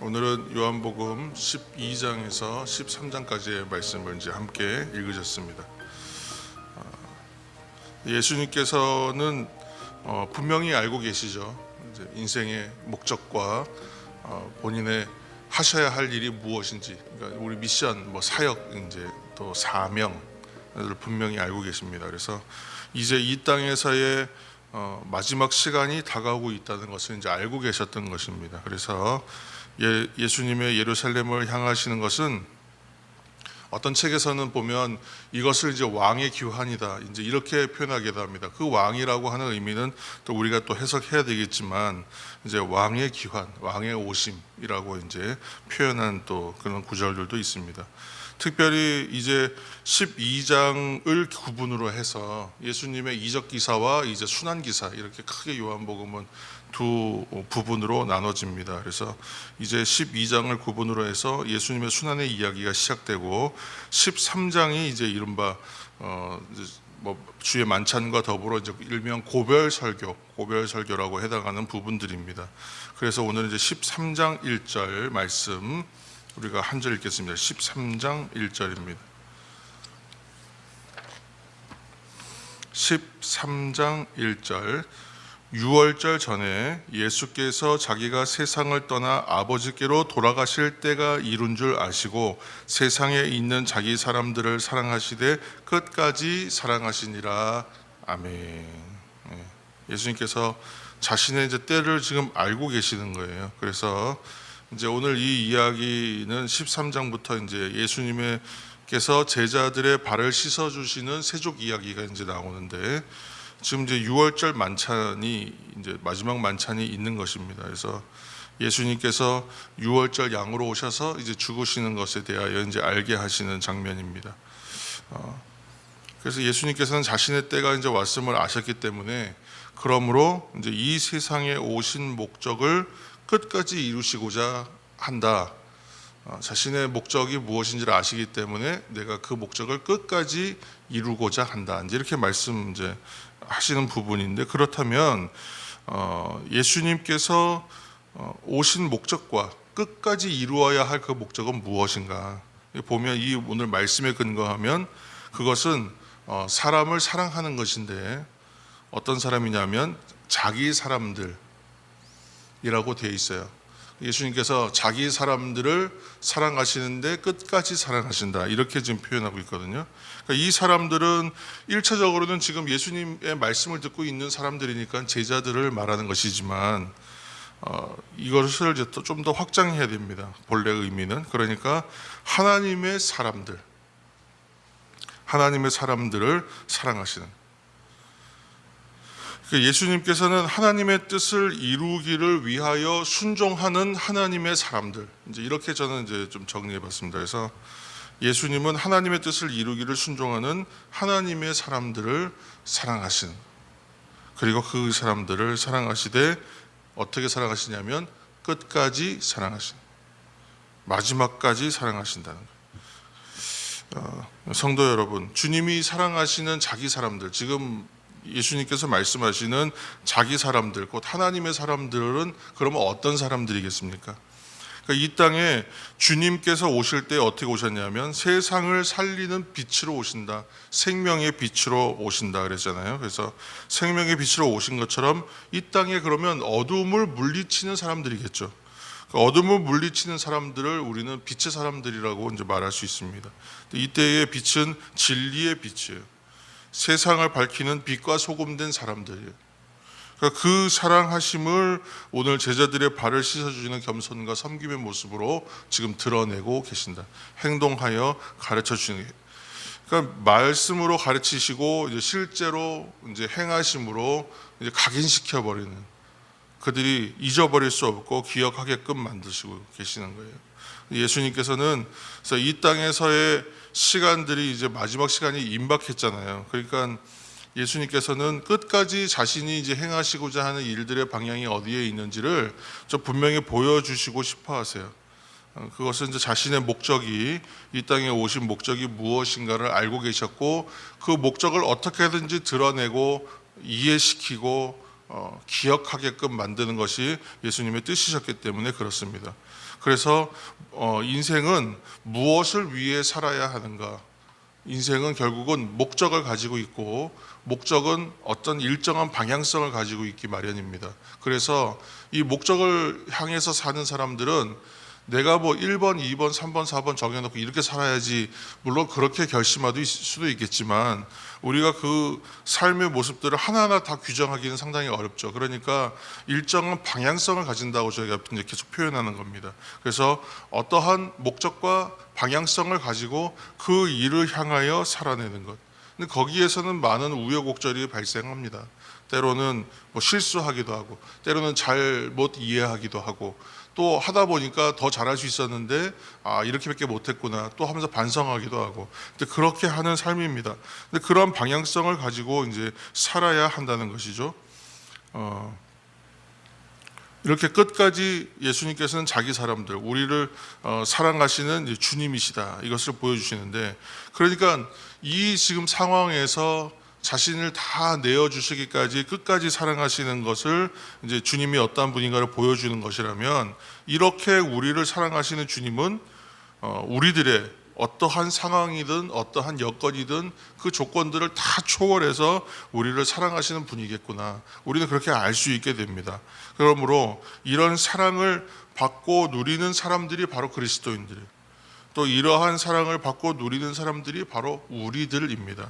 오늘은 요한복음 12장에서 13장까지의 말씀을 이제 함께 읽으셨습니다. 예수님께서는 분명히 알고 계시죠. 이제 인생의 목적과 본인의 하셔야 할 일이 무엇인지, 그러니까 우리 미션, 사역, 이제 또 사명을 분명히 알고 계십니다. 그래서 이제 이 땅에서의 마지막 시간이 다가오고 있다는 것을 이제 알고 계셨던 것입니다. 그래서 예수님의 예루살렘을 향하시는 것은 어떤 책에서는 보면 이것을 이제 왕의 귀환이다, 이제 이렇게 표현하기도 합니다. 그 왕이라고 하는 의미는 또 우리가 또 해석해야 되겠지만, 이제 왕의 귀환, 왕의 오심이라고 이제 표현한 또 그런 구절들도 있습니다. 특별히 이제 12장을 구분으로 해서 예수님의 이적 기사와 이제 순환 기사, 이렇게 크게 요한복음은 두 부분으로 나눠집니다. 그래서 이제 12장을 구분으로 해서 예수님의 순환의 이야기가 시작되고, 13장이 이제 이른바 주의 만찬과 더불어 이제 일명 고별 설교라고 해당하는 부분들입니다. 그래서 오늘 이제 13장 1절 말씀 우리가 한 절 읽겠습니다. 13장 1절입니다. 13장 1절. 유월절 전에 예수께서 자기가 세상을 떠나 아버지께로 돌아가실 때가 이룬 줄 아시고 세상에 있는 자기 사람들을 사랑하시되 끝까지 사랑하시니라. 아멘. 예수님께서 자신의 이제 때를 지금 알고 계시는 거예요. 그래서 이제 오늘 이 이야기는 13장부터 이제 예수님께서 제자들의 발을 씻어 주시는 세족 이야기가 이제 나오는데, 지금 이제 6월절 만찬이 이제 마지막 만찬이 있는 것입니다. 그래서 예수님께서 6월절 양으로 오셔서 이제 죽으시는 것에 대하여 이제 알게 하시는 장면입니다. 그래서 예수님께서는 자신의 때가 이제 왔음을 아셨기 때문에, 그러므로 이제 이 세상에 오신 목적을 끝까지 이루시고자 한다. 자신의 목적이 무엇인지를 아시기 때문에 내가 그 목적을 끝까지 이루고자 한다. 이제 이렇게 말씀 이제 하시는 부분인데, 그렇다면 예수님께서 오신 목적과 끝까지 이루어야 할 그 목적은 무엇인가? 보면 이 오늘 말씀에 근거하면 그것은 사람을 사랑하는 것인데, 어떤 사람이냐면 자기 사람들이라고 되어 있어요. 예수님께서 자기 사람들을 사랑하시는데 끝까지 사랑하신다, 이렇게 지금 표현하고 있거든요. 그러니까 이 사람들은 1차적으로는 지금 예수님의 말씀을 듣고 있는 사람들이니까 제자들을 말하는 것이지만, 이것을 이제 또 좀 더 확장해야 됩니다. 본래 의미는, 그러니까 하나님의 사람들을 사랑하시는, 예수님께서는 하나님의 뜻을 이루기를 위하여 순종하는 하나님의 사람들, 이제 이렇게 저는 이제 좀 정리해봤습니다. 그래서 예수님은 하나님의 뜻을 이루기를 순종하는 하나님의 사람들을 사랑하시는, 그리고 그 사람들을 사랑하시되 어떻게 사랑하시냐면 끝까지 사랑하시는, 마지막까지 사랑하신다는 거예요. 성도 여러분, 주님이 사랑하시는 자기 사람들, 지금 예수님께서 말씀하시는 자기 사람들, 곧 하나님의 사람들은 그러면 어떤 사람들이겠습니까? 그러니까 이 땅에 주님께서 오실 때 어떻게 오셨냐면 세상을 살리는 빛으로 오신다, 생명의 빛으로 오신다 그랬잖아요. 그래서 생명의 빛으로 오신 것처럼 이 땅에 그러면 어둠을 물리치는 사람들이겠죠. 어둠을 물리치는 사람들을 우리는 빛의 사람들이라고 이제 말할 수 있습니다. 이때의 빛은 진리의 빛이에요. 세상을 밝히는 빛과 소금된 사람들이에요. 그러니까 그 사랑하심을 오늘 제자들의 발을 씻어주시는 겸손과 섬김의 모습으로 지금 드러내고 계신다. 행동하여 가르쳐 주시는, 그러니까 말씀으로 가르치시고 이제 실제로 이제 행하심으로 이제 각인시켜 버리는, 그들이 잊어버릴 수 없고 기억하게끔 만드시고 계시는 거예요. 예수님께서는 그래서 이 땅에서의 시간들이 이제 마지막 시간이 임박했잖아요. 그러니까 예수님께서는 끝까지 자신이 이제 행하시고자 하는 일들의 방향이 어디에 있는지를 좀 분명히 보여주시고 싶어 하세요. 그것은 이제 자신의 목적이, 이 땅에 오신 목적이 무엇인가를 알고 계셨고, 그 목적을 어떻게든지 드러내고 이해시키고 기억하게끔 만드는 것이 예수님의 뜻이셨기 때문에 그렇습니다. 그래서 인생은 무엇을 위해 살아야 하는가? 인생은 결국은 목적을 가지고 있고 목적은 어떤 일정한 방향성을 가지고 있기 마련입니다. 그래서 이 목적을 향해서 사는 사람들은 내가 뭐 1번, 2번, 3번, 4번 정해놓고 이렇게 살아야지, 물론 그렇게 결심할 수도 있겠지만 우리가 그 삶의 모습들을 하나하나 다 규정하기는 상당히 어렵죠. 그러니까 일정한 방향성을 가진다고 저희가 이제 계속 표현하는 겁니다. 그래서 어떠한 목적과 방향성을 가지고 그 일을 향하여 살아내는 것. 근데 거기에서는 많은 우여곡절이 발생합니다. 때로는 뭐 실수하기도 하고, 때로는 잘못 이해하기도 하고, 또 하다 보니까 더 잘할 수 있었는데 이렇게밖에 못했구나 또 하면서 반성하기도 하고, 근데 그렇게 하는 삶입니다. 근데 그런 방향성을 가지고 이제 살아야 한다는 것이죠. 이렇게 끝까지 예수님께서는 자기 사람들, 우리를 사랑하시는 이제 주님이시다, 이것을 보여주시는데, 그러니까 이 지금 상황에서 자신을 다 내어주시기까지 끝까지 사랑하시는 것을 이제 주님이 어떠한 분인가를 보여주는 것이라면, 이렇게 우리를 사랑하시는 주님은 우리들의 어떠한 상황이든 어떠한 여건이든 그 조건들을 다 초월해서 우리를 사랑하시는 분이겠구나, 우리는 그렇게 알 수 있게 됩니다. 그러므로 이런 사랑을 받고 누리는 사람들이 바로 그리스도인들이에요. 또 이러한 사랑을 받고 누리는 사람들이 바로 우리들입니다.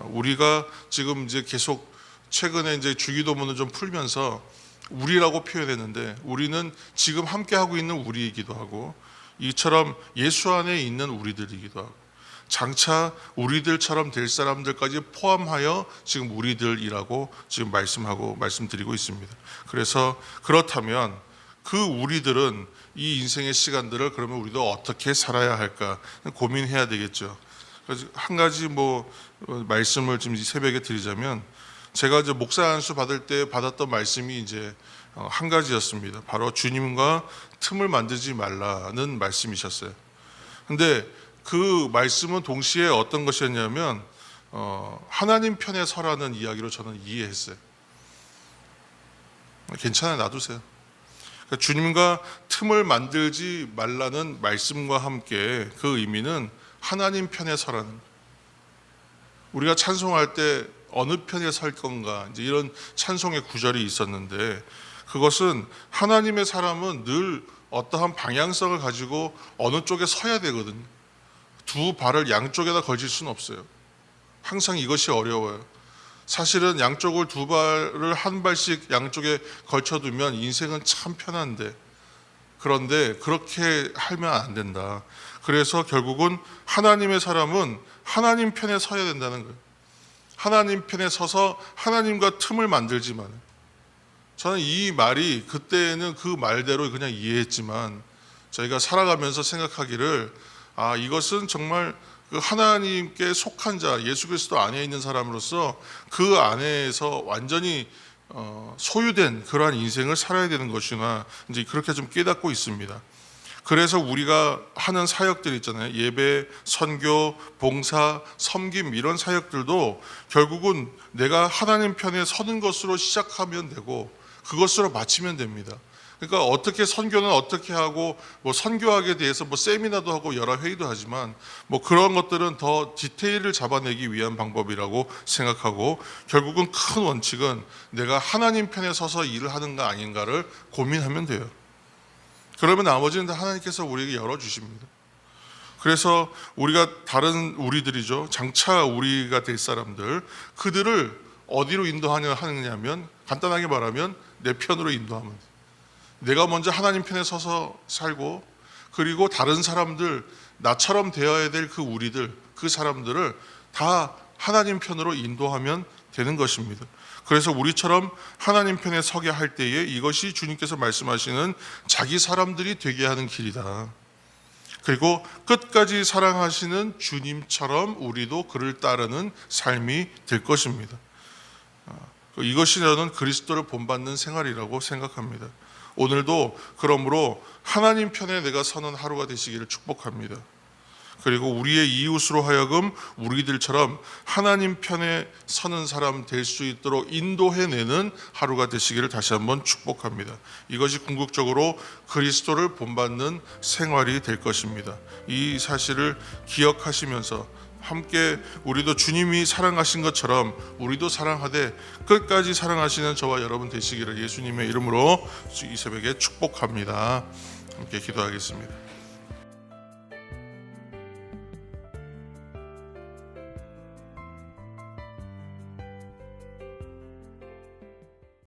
우리가 지금 이제 계속 최근에 이제 주기도문을 좀 풀면서 우리라고 표현했는데, 우리는 지금 함께 하고 있는 우리이기도 하고, 이처럼 예수 안에 있는 우리들이기도 하고, 장차 우리들처럼 될 사람들까지 포함하여 지금 우리들이라고 지금 말씀드리고 있습니다. 그래서 그렇다면 그 우리들은 이 인생의 시간들을 그러면 우리도 어떻게 살아야 할까 고민해야 되겠죠. 그래서 한 가지 말씀을 지금 새벽에 드리자면, 제가 이제 목사 안수 받을 때 받았던 말씀이 이제 한 가지였습니다. 바로 주님과 틈을 만들지 말라는 말씀이셨어요. 근데 그 말씀은 동시에 어떤 것이었냐면 하나님 편에 서라는 이야기로 저는 이해했어요. 괜찮아요, 놔두세요. 그러니까 주님과 틈을 만들지 말라는 말씀과 함께 그 의미는 하나님 편에 서라는 거예요. 우리가 찬송할 때 어느 편에 설 건가, 이제 이런 찬송의 구절이 있었는데, 그것은 하나님의 사람은 늘 어떠한 방향성을 가지고 어느 쪽에 서야 되거든요. 두 발을 양쪽에다 걸칠 수는 없어요. 항상 이것이 어려워요. 사실은 양쪽을 두 발을 한 발씩 양쪽에 걸쳐두면 인생은 참 편한데, 그런데 그렇게 하면 안 된다. 그래서 결국은 하나님의 사람은 하나님 편에 서야 된다는 거예요. 하나님 편에 서서 하나님과 틈을 만들지만, 저는 이 말이 그때는 그 말대로 그냥 이해했지만, 저희가 살아가면서 생각하기를 이것은 정말 그 하나님께 속한 자, 예수 그리스도 안에 있는 사람으로서 그 안에서 완전히 소유된 그러한 인생을 살아야 되는 것이나, 이제 그렇게 좀 깨닫고 있습니다. 그래서 우리가 하는 사역들 있잖아요. 예배, 선교, 봉사, 섬김, 이런 사역들도 결국은 내가 하나님 편에 서는 것으로 시작하면 되고 그것으로 마치면 됩니다. 그러니까 어떻게 선교는 어떻게 하고, 선교학에 대해서 세미나도 하고 여러 회의도 하지만 그런 것들은 더 디테일을 잡아내기 위한 방법이라고 생각하고, 결국은 큰 원칙은 내가 하나님 편에 서서 일을 하는가 아닌가를 고민하면 돼요. 그러면 나머지는 다 하나님께서 우리에게 열어주십니다. 그래서 우리가 다른 우리들이죠. 장차 우리가 될 사람들, 그들을 어디로 인도하느냐면, 간단하게 말하면 내 편으로 인도하면 돼요. 내가 먼저 하나님 편에 서서 살고, 그리고 다른 사람들, 나처럼 되어야 될 그 우리들, 그 사람들을 다 하나님 편으로 인도하면 되는 것입니다. 그래서 우리처럼 하나님 편에 서게 할 때에 이것이 주님께서 말씀하시는 자기 사람들이 되게 하는 길이다. 그리고 끝까지 사랑하시는 주님처럼 우리도 그를 따르는 삶이 될 것입니다. 이것이 저는 그리스도를 본받는 생활이라고 생각합니다. 오늘도 그러므로 하나님 편에 내가 서는 하루가 되시기를 축복합니다. 그리고 우리의 이웃으로 하여금 우리들처럼 하나님 편에 서는 사람 될 수 있도록 인도해내는 하루가 되시기를 다시 한번 축복합니다. 이것이 궁극적으로 그리스도를 본받는 생활이 될 것입니다. 이 사실을 기억하시면서 함께 우리도 주님이 사랑하신 것처럼 우리도 사랑하되 끝까지 사랑하시는 저와 여러분 되시기를 예수님의 이름으로 이 새벽에 축복합니다. 함께 기도하겠습니다.